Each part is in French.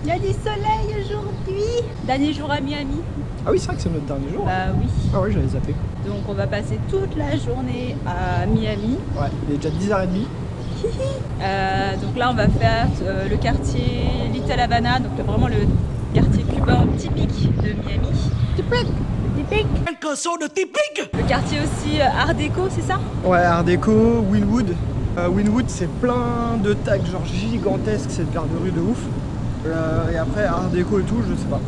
Il y a du soleil aujourd'hui. Dernier jour à Miami. Ah oui, c'est vrai que c'est notre dernier jour. Bah oui. Ah oui, j'avais zappé. Donc on va passer toute la journée à Miami. Ouais, il est déjà 10h30. Donc là on va faire le quartier Little Havana, donc vraiment le quartier cubain typique de Miami. Typique. Le quartier aussi Art déco, c'est ça? Ouais, Art déco, Wynwood. Wynwood, c'est plein de tags genre gigantesques, c'est une paire de rue de ouf. Et après Art déco et tout, je sais pas.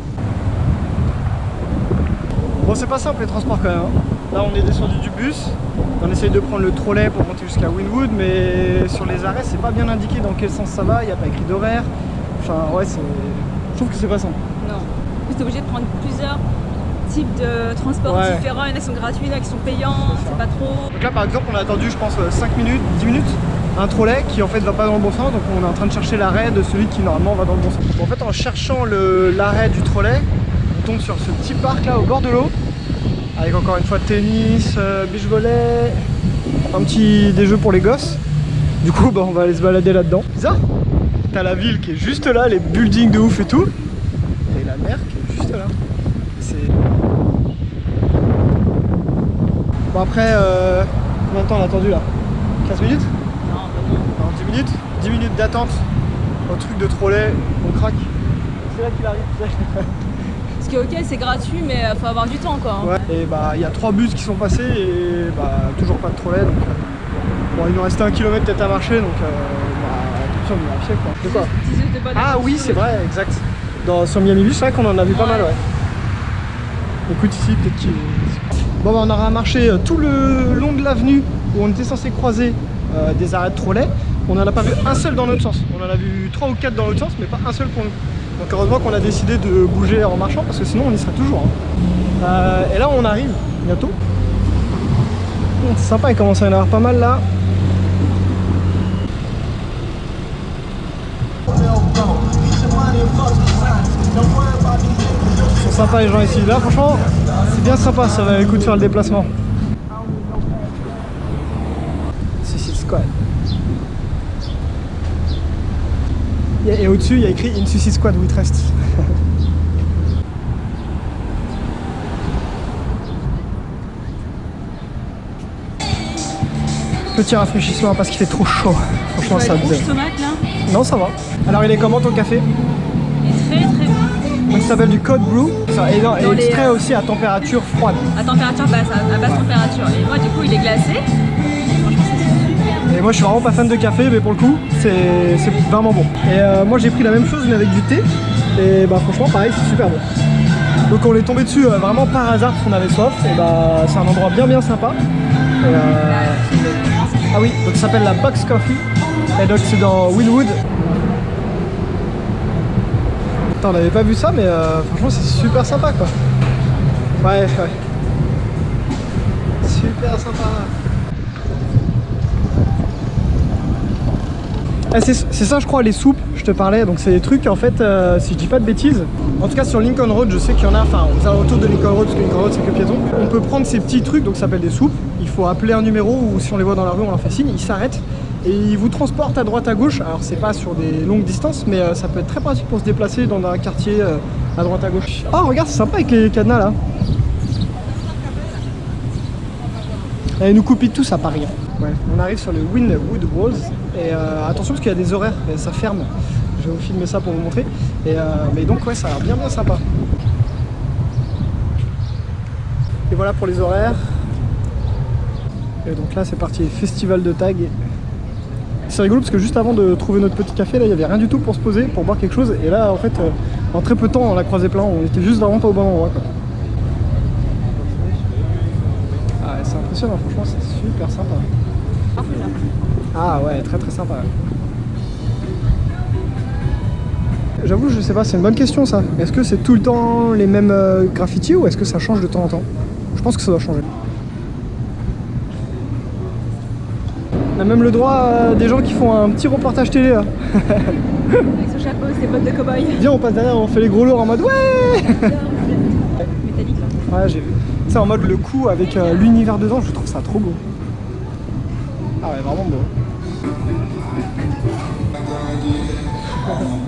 Bon, c'est pas simple les transports quand même. Hein. Là on est descendu du bus, on essaye de prendre le trolley pour monter jusqu'à Wynwood, mais sur les arrêts c'est pas bien indiqué dans quel sens ça va, il n'y a pas écrit d'horaire. Enfin ouais, je trouve que c'est pas simple. Non, tu es obligé de prendre plusieurs types de transports différents, il y en a qui sont gratuits, il y en a qui sont payants, c'est pas trop. Donc là par exemple on a attendu je pense 5 minutes, 10 minutes, un trolley qui en fait va pas dans le bon sens, donc on est en train de chercher l'arrêt de celui qui normalement va dans le bon sens. En fait en cherchant l'arrêt du trolley, on tombe sur ce petit parc là au bord de l'eau, avec encore une fois tennis, beach volley, des jeux pour les gosses. Du coup bah, on va aller se balader là-dedans. Bizarre. T'as la ville qui est juste là, les buildings de ouf et tout, et la mer qui est juste là. Bon après, combien de temps on a attendu là? 15 minutes? Non, 10 minutes. 10 minutes d'attente au truc de trolley, on craque. C'est là qu'il arrive. Ce qui est ok, c'est gratuit, mais faut avoir du temps quoi. Hein. Ouais, et bah il y a 3 bus qui sont passés et bah toujours pas de trolley. Donc, bon, il nous restait 1 kilomètre peut-être à marcher, donc attention, on est à pied quoi. De quoi? Ah oui, c'est vrai, exact. Sur Miami Beach, c'est vrai qu'on en a vu pas mal, ouais. Écoute ici, peut-être qu'il... Bon bah on aura marché tout le long de l'avenue où on était censé croiser des arrêts de trolley. On n'en a pas vu un seul dans notre sens. On en a vu 3 ou 4 dans l'autre sens, mais pas un seul pour nous. Donc heureusement qu'on a décidé de bouger en marchant parce que sinon on y serait toujours. Hein. Et là on arrive bientôt. C'est sympa, il commence à y en avoir pas mal là. Ils sont sympas les gens ici. Là franchement c'est bien sympa, ça va le coup de faire le déplacement. Suicide Squad. Et au-dessus il y a écrit In Suicide Squad we trust. Petit rafraîchissement parce qu'il fait trop chaud. Franchement ça abuse. Tomate là? Non ça va. Alors il est comment ton café? Il est très très bon. Donc ça s'appelle du cold brew et extrait aussi à température froide. À température basse, à basse température. Et moi du coup il est glacé. Franchement c'est super. Et moi je suis vraiment pas fan de café, mais pour le coup c'est vraiment bon. Et moi j'ai pris la même chose mais avec du thé. Et bah franchement pareil, c'est super bon. Donc on est tombé dessus vraiment par hasard parce qu'on avait soif. Et bah c'est un endroit bien sympa. Et ah oui, donc ça s'appelle la Box Coffee. Et donc c'est dans Wynwood. On n'avait pas vu ça, mais franchement c'est super sympa quoi. Ouais. Super sympa. Ah, c'est ça je crois les soupes, je te parlais, donc c'est des trucs en fait, si je dis pas de bêtises, en tout cas sur Lincoln Road je sais qu'il y en a, enfin aux alentours de Lincoln Road, parce que Lincoln Road c'est que piéton, on peut prendre ces petits trucs, donc ça s'appelle des soupes, il faut appeler un numéro ou si on les voit dans la rue on leur fait signe, ils s'arrêtent et ils vous transportent à droite à gauche, alors c'est pas sur des longues distances mais ça peut être très pratique pour se déplacer dans un quartier à droite à gauche. Oh regarde c'est sympa avec les cadenas là. Et ils nous coupent tout ça Paris. Ouais, on arrive sur le Wynwood Walls et attention parce qu'il y a des horaires, ça ferme. Je vais vous filmer ça pour vous montrer. Mais donc ouais, ça a l'air bien sympa. Et voilà pour les horaires. Et donc là c'est parti, festival de tag. C'est rigolo parce que juste avant de trouver notre petit café, là il n'y avait rien du tout pour se poser, pour boire quelque chose. Et là en fait, en très peu de temps on l'a croisé plein, on était juste vraiment pas au bon endroit quoi. Ah ouais, c'est impressionnant, franchement c'est super sympa. Ah ouais, très sympa. J'avoue, je sais pas, c'est une bonne question ça. Est-ce que c'est tout le temps les mêmes graffitis ou est-ce que ça change de temps en temps? Je pense que ça doit changer. On a même le droit à des gens qui font un petit reportage télé là. Avec son chapeau, ses bottes de cow-boy. Viens, on passe derrière, on fait les gros lourds en mode ouais. Métallique là. Ouais, j'ai vu. C'est en mode le coup avec l'univers dedans, je trouve ça trop beau. Ah ouais, vraiment beau.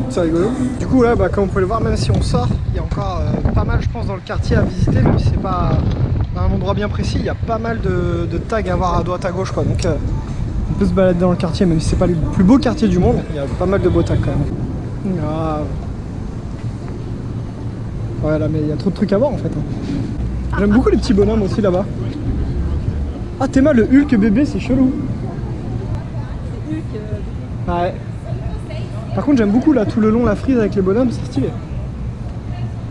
C'est rigolo. Du coup là, comme vous pouvez le voir, même si on sort, il y a encore pas mal, je pense, dans le quartier à visiter, même si c'est pas un endroit bien précis. Il y a pas mal de tags à voir à droite à gauche, quoi. Donc on peut se balader dans le quartier, même si c'est pas le plus beau quartier du monde. Il y a pas mal de beaux tags quand même. Ah. Ouais, là, mais il y a trop de trucs à voir en fait. J'aime beaucoup les petits bonhommes aussi là-bas. Ah, Théma, le Hulk bébé, c'est chelou. C'est Hulk bébé. Ouais. Par contre, j'aime beaucoup là tout le long la frise avec les bonhommes, c'est stylé.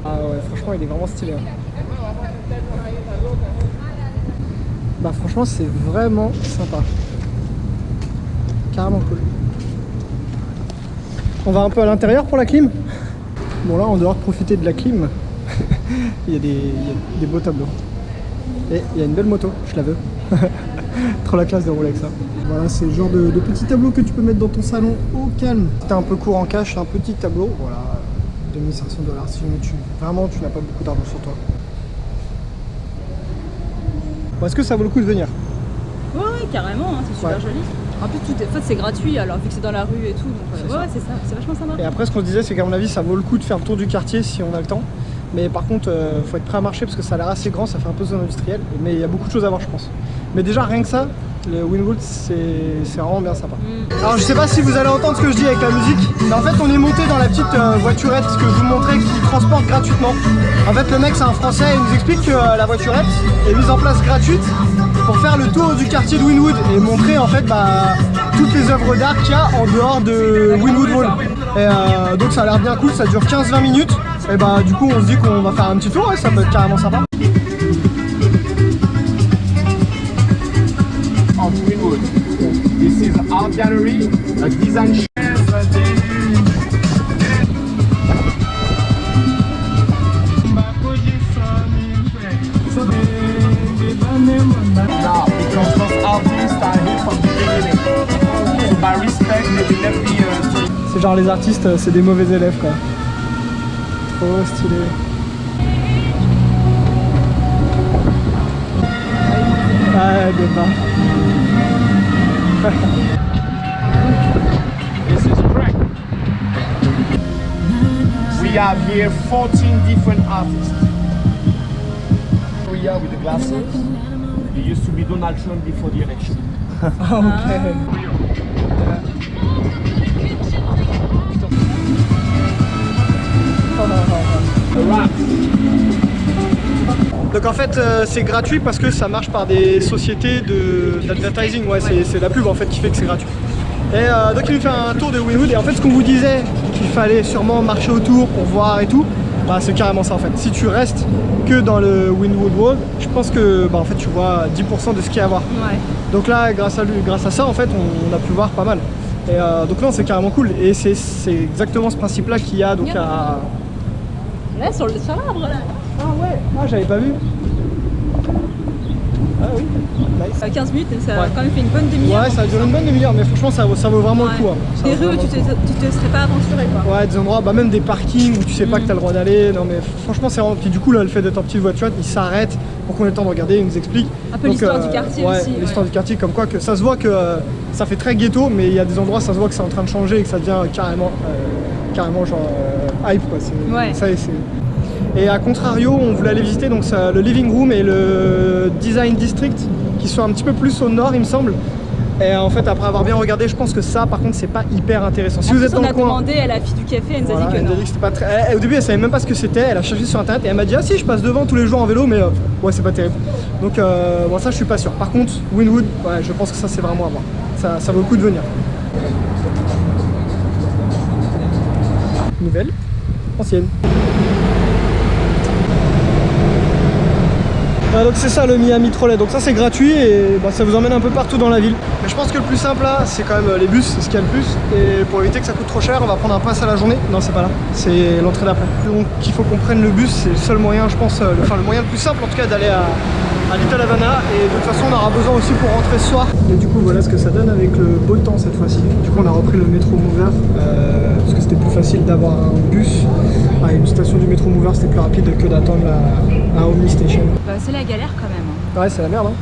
Ah ouais, franchement, il est vraiment stylé. Bah, franchement, c'est vraiment sympa. Carrément cool. On va un peu à l'intérieur pour la clim. Bon, là, en dehors de profiter de la clim, il y a des beaux tableaux. Et il y a une belle moto, je la veux. Trop la classe de rouler avec ça. Voilà, c'est le genre de petit tableau que tu peux mettre dans ton salon au calme. Si t'es un peu court en cash, c'est un petit tableau. Voilà, 2500 $. Si vraiment tu n'as pas beaucoup d'argent sur toi. Bon, est-ce que ça vaut le coup de venir? Ouais, carrément, hein, c'est super joli. En plus, en fait, c'est gratuit, alors vu que c'est dans la rue et tout. Donc, ouais, c'est ça, c'est vachement sympa. Et après, ce qu'on se disait, c'est qu'à mon avis, ça vaut le coup de faire le tour du quartier si on a le temps. Mais par contre, faut être prêt à marcher parce que ça a l'air assez grand, ça fait un peu zone industrielle. Mais il y a beaucoup de choses à voir, je pense. Mais déjà, rien que ça, le Wynwood, c'est vraiment bien sympa. Alors, je sais pas si vous allez entendre ce que je dis avec la musique, mais en fait, on est monté dans la petite voiturette que je vous montrais qui transporte gratuitement. En fait, le mec, c'est un Français, il nous explique que la voiturette est mise en place gratuite pour faire le tour du quartier de Wynwood et montrer en fait toutes les œuvres d'art qu'il y a en dehors de Wynwood Hall. Et donc, ça a l'air bien cool, ça dure 15-20 minutes. Et bah du coup on se dit qu'on va faire un petit tour et ça peut être carrément sympa. Of Wynwood. This is art gallery, a design show. Now, because those artists are here from the beginning. So by respect, they will never be. C'est genre les artistes, c'est des mauvais élèves quoi. Trop stylé. Ah, débat. This is correct. We have here 14 different artists. We are with the glasses. It used to be Donald Trump before the election. Okay. Donc en fait c'est gratuit parce que ça marche par des sociétés d'advertising, ouais c'est la pub en fait qui fait que c'est gratuit. Et donc il nous fait un tour de Wynwood et en fait ce qu'on vous disait qu'il fallait sûrement marcher autour pour voir et tout, bah c'est carrément ça en fait. Si tu restes que dans le Wynwood World, je pense que en fait tu vois 10% de ce qu'il y a à voir. Ouais. Donc là grâce à ça en fait on a pu voir pas mal. Et donc non c'est carrément cool et c'est exactement ce principe là qu'il y a donc à... Là sur l'arbre là. Ah ouais, ah j'avais pas vu. Ah oui, nice. 15 minutes, ça a quand même fait une bonne demi-heure. Ouais, ça a duré une bonne demi-heure, mais franchement ça vaut vraiment le coup. Hein. Des rues où tu te serais pas aventuré quoi. Ouais, des endroits, même des parkings où tu sais pas que t'as le droit d'aller. Non mais franchement c'est vraiment... Puis du coup là, le fait d'être en petite voiture, il s'arrête pour qu'on ait le temps de regarder, il nous explique. Un peu l'histoire du quartier aussi. L'histoire du quartier, comme quoi que ça se voit que ça fait très ghetto, mais il y a des endroits ça se voit que c'est en train de changer et que ça devient carrément genre hype quoi. Ça c'est... Et à contrario, on voulait aller visiter donc, le living room et le design district qui sont un petit peu plus au nord il me semble. Et en fait après avoir bien regardé, je pense que ça par contre c'est pas hyper intéressant. Si vous êtes dans le coin, on a demandé à la fille du café, elle nous a dit que non. C'était pas très... Au début elle savait même pas ce que c'était, elle a cherché sur internet et elle m'a dit ah si je passe devant tous les jours en vélo mais ouais c'est pas terrible. Donc bon ça je suis pas sûr. Par contre Wynwood, ouais je pense que ça c'est vraiment à voir. Ça vaut le coup de venir. Nouvelle, ancienne. Donc c'est ça le Miami Trolley, donc ça c'est gratuit et ça vous emmène un peu partout dans la ville. Mais je pense que le plus simple là c'est quand même les bus, c'est ce qu'il y a le plus. Et pour éviter que ça coûte trop cher, on va prendre un pass à la journée. Non c'est pas là, c'est l'entrée d'après. Donc il faut qu'on prenne le bus, c'est le seul moyen je pense, le moyen le plus simple en tout cas d'aller à Little Havana. Et de toute façon on aura besoin aussi pour rentrer ce soir. Et du coup voilà ce que ça donne avec le beau temps cette fois-ci. Du coup on a repris le métro Mover parce que c'était plus facile d'avoir un bus à une station du métro Mover, c'était plus rapide que d'attendre à Omni Station. C'est la galère quand même. Ouais c'est la merde hein.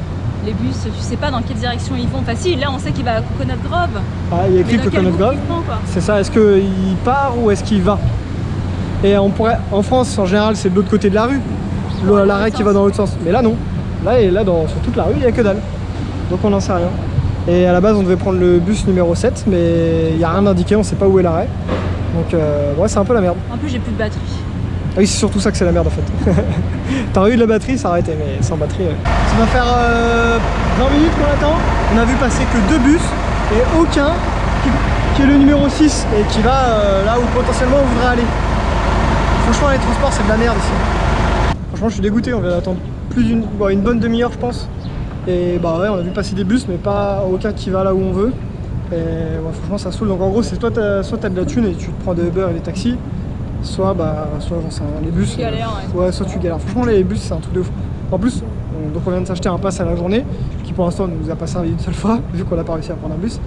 les bus, tu sais pas dans quelle direction ils vont. Enfin si, là on sait qu'il va à Coconut Grove. Ah, il y a écrit Coconut Grove. C'est ça, est-ce qu'il part ou est-ce qu'il va? Et on pourrait, en France en général c'est de l'autre côté de la rue, l'arrêt qui va dans l'autre sens. Mais là non, là sur toute la rue il n'y a que dalle. Donc on n'en sait rien. Et à la base on devait prendre le bus numéro 7 mais il n'y a rien indiqué, on sait pas où est l'arrêt. Donc ouais c'est un peu la merde. En plus j'ai plus de batterie. Ah oui c'est surtout ça que c'est la merde en fait. T'aurais eu de la batterie ça aurait été, mais sans batterie Ça va faire 20 minutes qu'on attend. On a vu passer que 2 bus et aucun qui est le numéro 6 et qui va là où potentiellement on voudrait aller. Franchement les transports c'est de la merde ici. Franchement je suis dégoûté, on vient d'attendre une bonne demi-heure je pense. Et bah ouais on a vu passer des bus mais pas aucun qui va là où on veut. Et ouais, franchement ça saoule. Donc en gros c'est soit t'as de la thune et tu te prends des Uber et des taxis, soit j'en sais rien, les bus. Tu galères, ouais soit tu galères. Franchement les bus c'est un truc de fou. En plus donc on vient de s'acheter un pass à la journée qui pour l'instant ne nous a pas servi une seule fois vu qu'on n'a pas réussi à prendre un bus.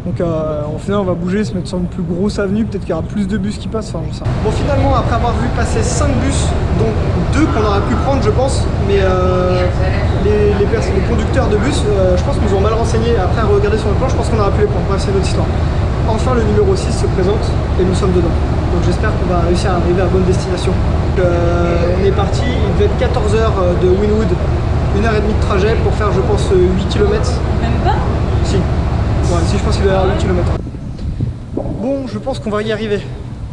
Donc au final on va bouger, se mettre sur une plus grosse avenue, peut-être qu'il y aura plus de bus qui passent, enfin j'en sais rien. Bon finalement après avoir vu passer 5 bus, dont 2 qu'on aurait pu prendre je pense, mais les conducteurs de bus je pense qu'ils nous ont mal renseignés. Après regarder sur le plan je pense qu'on aurait pu les prendre, bref c'est notre histoire. Enfin le numéro 6 se présente et nous sommes dedans. Donc j'espère qu'on va réussir à arriver à bonne destination. On est parti, il devait être 14h de Wynwood, 1h30 de trajet pour faire je pense 8 km. Même pas? Si. Ouais, si je pense qu'il doit y avoir 8 km. Bon, je pense qu'on va y arriver.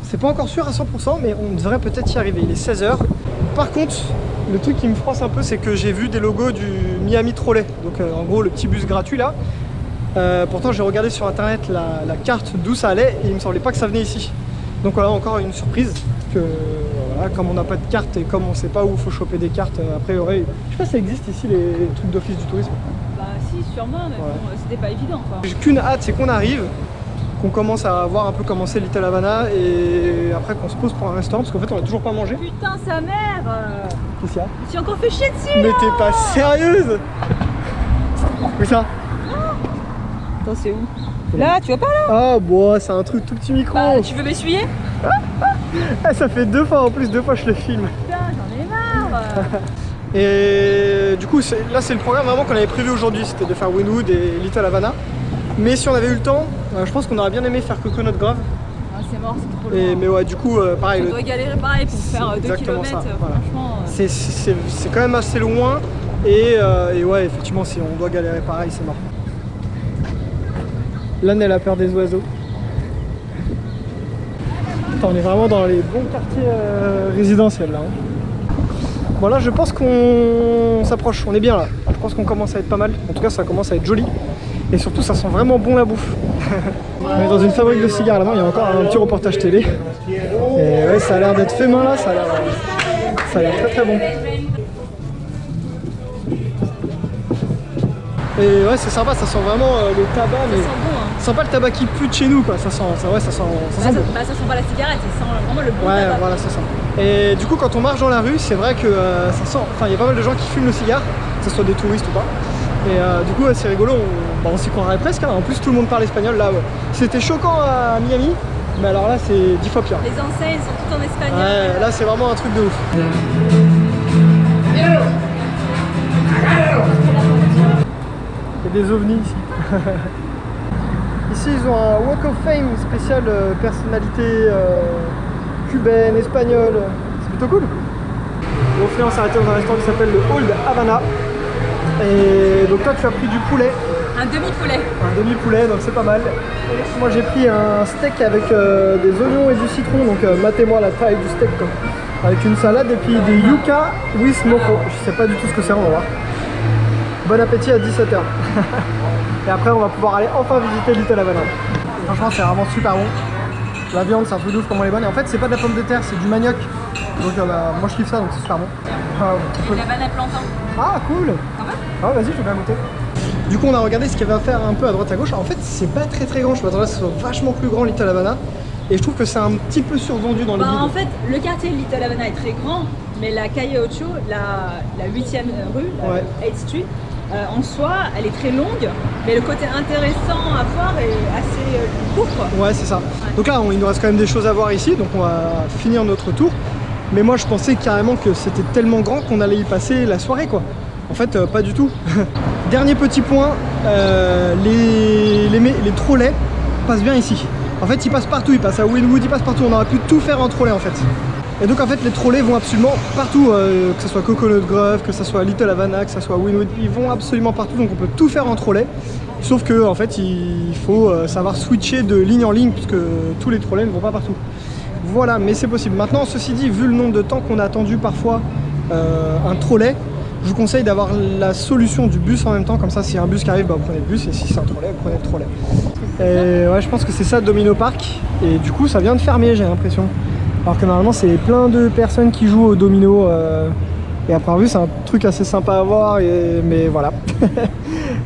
C'est pas encore sûr à 100%, mais on devrait peut-être y arriver. Il est 16h. Par contre, le truc qui me froisse un peu, c'est que j'ai vu des logos du Miami Trolley. Donc en gros, le petit bus gratuit là. Pourtant, j'ai regardé sur internet la carte d'où ça allait et il me semblait pas que ça venait ici. Donc voilà, encore une surprise. Que voilà, comme on n'a pas de carte et comme on sait pas où il faut choper des cartes, a priori, je sais pas si ça existe ici les trucs d'office du tourisme. Bah si, sûrement, mais bon, c'était pas évident quoi. J'ai qu'une hâte, c'est qu'on arrive, qu'on commence à voir un peu comment c'est Little Havana et après qu'on se pose pour un restaurant parce qu'en fait on a toujours pas mangé. Putain sa mère Qu'est-ce qu'il y a? Tu as encore fait chier dessus. Mais t'es pas sérieuse? Où ça? Attends c'est où? Là, tu vois pas là? Ah bon, c'est un truc tout petit micro. Bah, tu veux m'essuyer? Ça fait 2 fois en plus, 2 fois je le filme. Putain, j'en ai marre. Et du coup, là c'est le programme vraiment qu'on avait prévu aujourd'hui, c'était de faire Wynwood et Little Havana. Mais si on avait eu le temps, je pense qu'on aurait bien aimé faire Coconut Grove. Ah, c'est mort, c'est trop loin. Mais ouais, du coup, pareil. On doit galérer pareil pour faire 2 km, voilà. franchement. C'est quand même assez loin et ouais, effectivement, si on doit galérer pareil, c'est mort. L'âne, elle a peur des oiseaux. Putain, on est vraiment dans les bons quartiers résidentiels là. Bon là je pense qu'on s'approche, on est bien là. Je pense qu'on commence à être pas mal. En tout cas ça commence à être joli. Et surtout ça sent vraiment bon la bouffe. On est dans une fabrique de cigares là-bas, il y a encore un petit reportage télé. Et ouais ça a l'air d'être fait main là, ça a l'air très très bon. Et ouais c'est sympa, ça sent vraiment le tabac, mais ça sent bon, hein. Ça sent pas le tabac qui pue de chez nous quoi, ça sent bon. Ça sent pas la cigarette, ça sent vraiment le bon ouais, tabac. Voilà c'est ça. Et du coup quand on marche dans la rue, c'est vrai que ça sent, enfin il y a pas mal de gens qui fument le cigare, que ce soit des touristes ou pas. Et du coup c'est rigolo, on s'y croirait presque, hein. En plus tout le monde parle espagnol là, ouais. C'était choquant à Miami, mais alors là c'est 10 fois pire. Les enseignes sont toutes en espagnol. Ouais, là c'est vraiment un truc de ouf. Il y a des ovnis ici. Ici ils ont un Walk of Fame spécial personnalité cubaine, espagnole. C'est plutôt cool. Au final on s'est arrêté dans un restaurant qui s'appelle le Old Havana. Et donc toi tu as pris du poulet. Un demi-poulet. Un demi-poulet, donc c'est pas mal. Moi j'ai pris un steak avec des oignons et du citron, donc matez-moi la taille du steak quoi. Avec une salade et puis des yuca with mojo. Je sais pas du tout ce que c'est, on va voir. Bon appétit à 17h. Et après on va pouvoir aller enfin visiter Little Havana. Franchement c'est vraiment super bon. La viande c'est un truc de ouf comme elle est bonne. Et en fait c'est pas de la pomme de terre, c'est du manioc. Donc moi je kiffe ça donc c'est super bon. Et de la banane plantain. Ah cool. Ah vas-y je vais bien goûter. Du coup on a regardé ce qu'il y avait à faire un peu à droite à gauche. En fait c'est pas très grand, je m'attendais à ce que ce soit vachement plus grand Little Havana. Et je trouve que c'est un petit peu survendu dans les guides. En fait le quartier de Little Havana est très grand, mais la Calle Ocho, la 8e rue, la 8th Street, en soi elle est très longue, mais le côté intéressant à voir est assez court quoi. Ouais c'est ça. Ouais. Donc là il nous reste quand même des choses à voir ici, donc on va finir notre tour. Mais moi je pensais carrément que c'était tellement grand qu'on allait y passer la soirée quoi. En fait, pas du tout. Dernier petit point, les trolleys passent bien ici. En fait, ils passent partout, ils passent à Wynwood, ils passent partout. On aurait pu tout faire en trolley en fait. Et donc en fait, les trolleys vont absolument partout, que ce soit Coconut Grove, que ce soit Little Havana, que ce soit Wynwood, ils vont absolument partout. Donc on peut tout faire en trolley. Sauf que en fait, il faut savoir switcher de ligne en ligne, puisque tous les trolleys ne vont pas partout. Voilà, mais c'est possible. Maintenant, ceci dit, vu le nombre de temps qu'on a attendu parfois un trolley, je vous conseille d'avoir la solution du bus en même temps. Comme ça, si un bus qui arrive, bah, vous prenez le bus, et si c'est un trolley, vous prenez le trolley. Et ouais, je pense que c'est ça Domino Park. Et du coup, ça vient de fermer, j'ai l'impression. Alors que normalement, c'est plein de personnes qui jouent au domino. Et à première vue, c'est un truc assez sympa à voir. Mais voilà.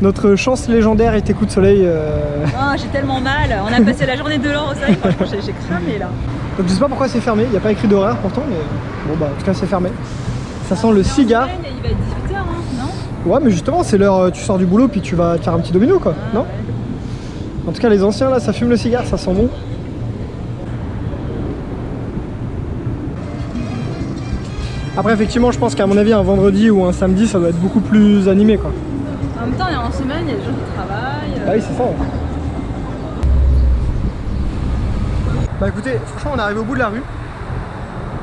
Notre chance légendaire était coup de soleil. Oh, j'ai tellement mal. On a passé la journée dehors au soleil. Franchement, j'ai cramé là. Donc je sais pas pourquoi c'est fermé. Il n'y a pas écrit d'horaire pourtant. Mais bon, bah en tout cas, c'est fermé. Ça sent le cigare. Il va être 18h, hein, non? Ouais, mais justement, c'est l'heure. Tu sors du boulot puis tu vas te faire un petit domino, quoi. Non? Ouais. En tout cas, les anciens là, ça fume le cigare, ça sent bon. Après, effectivement, je pense qu'à mon avis, un vendredi ou un samedi, ça doit être beaucoup plus animé, quoi. En même temps, en semaine, il y a des gens qui travaillent. Ah oui, c'est ça. Ouais. Bah écoutez, franchement, on est arrivé au bout de la rue.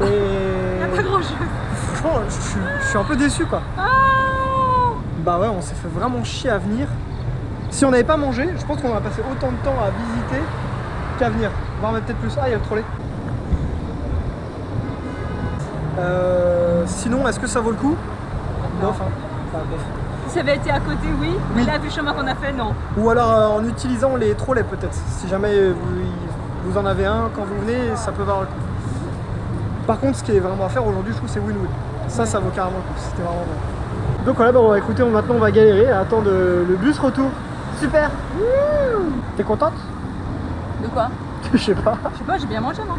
Et... Il n'y a pas grand chose. Franchement, je suis un peu déçu, quoi. Oh, bah ouais, on s'est fait vraiment chier à venir. Si on n'avait pas mangé, je pense qu'on aurait passé autant de temps à visiter qu'à venir. Voire peut-être plus. Ah, il y a le trolley. Sinon, est-ce que ça vaut le coup? Bof, hein. Enfin, bof. Si ça avait été à côté, oui. Mais là, vu le chemin qu'on a fait, non. Ou alors en utilisant les trolley peut-être. Si jamais vous en avez un quand vous venez, ça peut valoir le coup. Par contre, ce qui est vraiment à faire aujourd'hui, je trouve, c'est Wynwood. Ça vaut carrément le coup. C'était vraiment bon. Donc voilà, bah, écoutez, maintenant on va galérer à attendre le bus retour. Super. T'es contente? De quoi? Je sais pas. Je sais pas, j'ai bien mangé, non?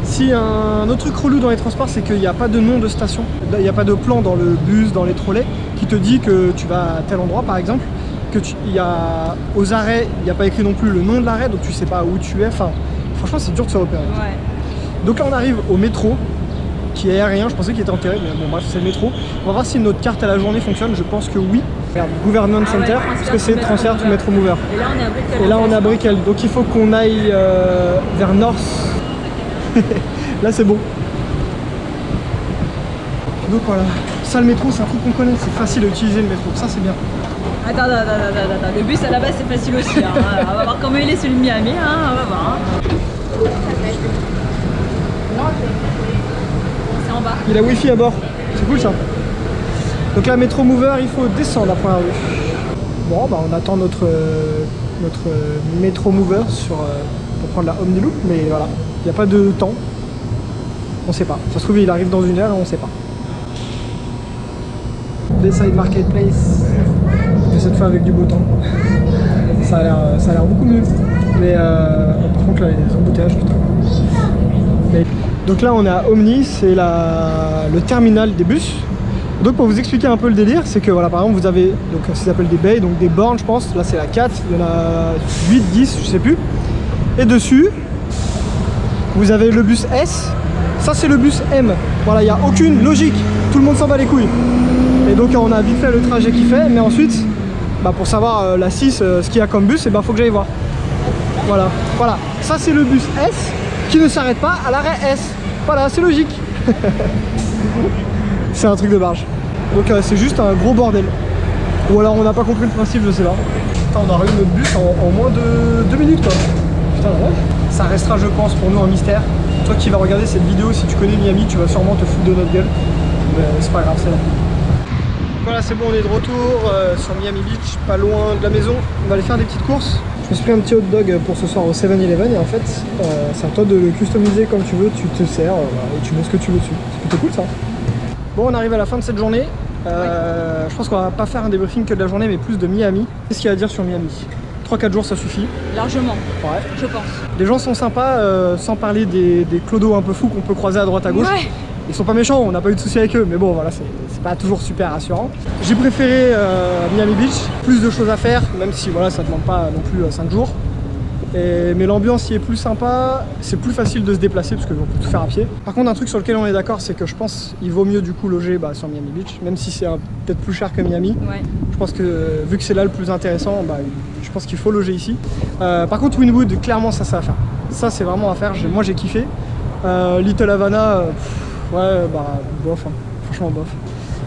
Si un autre truc relou dans les transports, c'est qu'il n'y a pas de nom de station. Il n'y a pas de plan dans le bus, dans les trolley, qui te dit que tu vas à tel endroit par exemple. Aux arrêts, il n'y a pas écrit non plus le nom de l'arrêt, donc tu sais pas où tu es. Enfin, franchement, c'est dur de se repérer. Ouais. Donc là, on arrive au métro, qui est aérien. Je pensais qu'il était enterré, mais bon, bref, c'est le métro. On va voir si notre carte à la journée fonctionne. Je pense que oui. Regarde, Government Center, parce que c'est transfert to Metro Mover. Et là, on est à Brickell. Et là, on est à Brickell. Donc il faut qu'on aille vers North. Là, c'est bon. Donc voilà. Ça, le métro, c'est un truc qu'on connaît. C'est facile à utiliser le métro. Ça, c'est bien. Attends. Le bus à la base, c'est facile aussi. Hein. On va voir comment il est celui de Miami. Hein. On va voir. Hein. C'est en bas. Il a Wi-Fi à bord. C'est cool ça. Donc là, Metro Mover, il faut descendre à première vue. Bon, bah on attend notre Metro Mover pour prendre la Omniloop, mais voilà, il n'y a pas de temps. On sait pas. Ça se trouve, il arrive dans 1 heure et on sait pas. Bayside Marketplace, et cette fois avec du beau temps. Ça a l'air beaucoup mieux. Mais par contre, là, les embouteillages, putain. Mais, donc là, on est à Omni, c'est le terminal des bus. Donc pour vous expliquer un peu le délire, c'est que voilà, par exemple vous avez donc ce qu'ils appellent des bays, donc des bornes je pense, là c'est la 4, il y en a 8, 10, je sais plus. Et dessus, vous avez le bus S, ça c'est le bus M. Voilà, il n'y a aucune logique, tout le monde s'en bat les couilles. Et donc on a vite fait le trajet qu'il fait, mais ensuite, bah, pour savoir la 6, ce qu'il y a comme bus, et bah, faut que j'aille voir. Voilà, ça c'est le bus S qui ne s'arrête pas à l'arrêt S. Voilà, c'est logique. C'est un truc de barge. Donc c'est juste un gros bordel. Ou alors on n'a pas compris le principe, je sais pas. Putain, on a réussi notre bus en moins de 2 minutes quoi. Putain la vache. Ça restera je pense pour nous un mystère. Toi qui vas regarder cette vidéo, si tu connais Miami, tu vas sûrement te foutre de notre gueule. Mais c'est pas grave, c'est là. Voilà, c'est bon, on est de retour sur Miami Beach, pas loin de la maison. On va aller faire des petites courses. Je me suis pris un petit hot dog pour ce soir au 7-Eleven et en fait c'est à toi de le customiser comme tu veux, tu te sers et tu mets ce que tu veux dessus. C'est plutôt cool ça. Bon, on arrive à la fin de cette journée. Je pense qu'on va pas faire un débriefing que de la journée, mais plus de Miami. Qu'est-ce qu'il y a à dire sur Miami? 3-4 jours, ça suffit. Largement. Ouais. Je pense. Les gens sont sympas, sans parler des clodos un peu fous qu'on peut croiser à droite à gauche. Ouais. Ils sont pas méchants, on n'a pas eu de soucis avec eux, mais bon, voilà, c'est pas toujours super rassurant. J'ai préféré Miami Beach, plus de choses à faire, même si voilà, ça demande pas non plus 5 jours. Mais l'ambiance y est plus sympa, c'est plus facile de se déplacer parce qu'on peut tout faire à pied. Par contre, un truc sur lequel on est d'accord, c'est que je pense qu'il vaut mieux du coup loger sur Miami Beach, même si c'est peut-être plus cher que Miami. Ouais. Je pense que vu que c'est là le plus intéressant, je pense qu'il faut loger ici. Par contre, Wynwood, clairement, ça c'est à faire. Ça c'est vraiment à faire, moi j'ai kiffé. Little Havana, bof, hein. Franchement bof.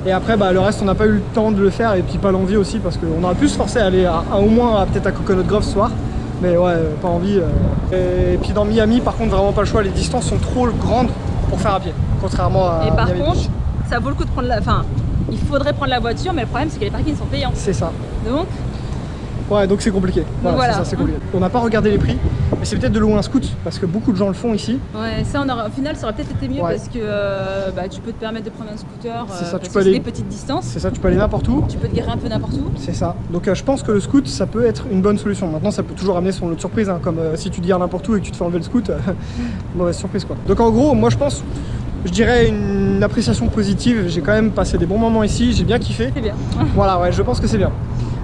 Et après, le reste, on n'a pas eu le temps de le faire et puis pas l'envie aussi parce qu'on aurait pu se forcer à aller au moins peut-être à Coconut Grove ce soir. Mais ouais, pas envie. Et puis dans Miami, par contre, vraiment pas le choix. Les distances sont trop grandes pour faire à pied, contrairement à Et par Miami contre, Beach. ça vaut le coup de prendre il faudrait prendre la voiture, mais le problème, c'est que les parkings sont payants. C'est ça. Donc, ouais, donc c'est compliqué. Voilà. C'est ça, c'est compliqué. On n'a pas regardé les prix, mais c'est peut-être de louer un scoot parce que beaucoup de gens le font ici. Ouais, ça, au final, ça aurait peut-être été mieux parce que tu peux te permettre de prendre un scooter. C'est ça, tu peux aller des petites distances. C'est ça, tu peux aller n'importe où. Tu peux te garer un peu n'importe où. C'est ça. Donc je pense que le scoot, ça peut être une bonne solution. Maintenant, ça peut toujours amener son lot de surprise, hein, comme si tu te gares n'importe où et que tu te fais enlever le scoot, mauvaise surprise quoi. Donc en gros, moi je dirais une appréciation positive. J'ai quand même passé des bons moments ici, j'ai bien kiffé. C'est bien. Voilà, ouais, je pense que c'est bien.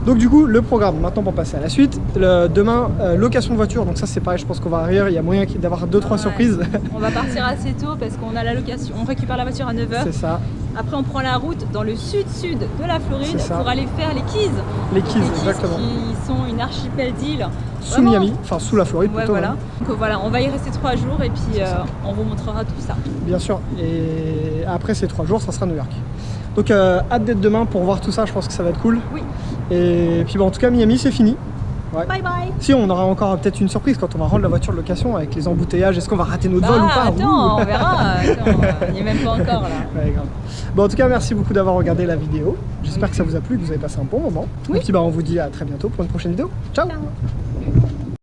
Donc du coup, le programme, maintenant pour passer à la suite, demain, location de voiture, donc ça c'est pareil, je pense qu'on va arriver, il y a moyen d'avoir 2-3 surprises. On va partir assez tôt parce qu'on a la location, on récupère la voiture à 9h. C'est ça. Après on prend la route dans le sud-sud de la Floride pour aller faire les Keys. Les Keys, exactement. Qui sont une archipel d'îles. Sous Miami, enfin sous la Floride plutôt. Voilà. Donc voilà, on va y rester 3 jours et puis on vous montrera tout ça. Bien sûr, et après ces 3 jours, ça sera New York. Donc hâte d'être demain pour voir tout ça, je pense que ça va être cool. Oui. Et puis en tout cas, Miami c'est fini. Ouais. Bye bye. Si, on aura encore peut-être une surprise quand on va rendre la voiture de location avec les embouteillages. Est-ce qu'on va rater notre vol ou pas? Attends, on verra. On n'y est même pas encore là. Ouais, grave. Bon, en tout cas, merci beaucoup d'avoir regardé la vidéo. J'espère que ça vous a plu, que vous avez passé un bon moment. Oui. Et puis on vous dit à très bientôt pour une prochaine vidéo. Ciao. Ciao.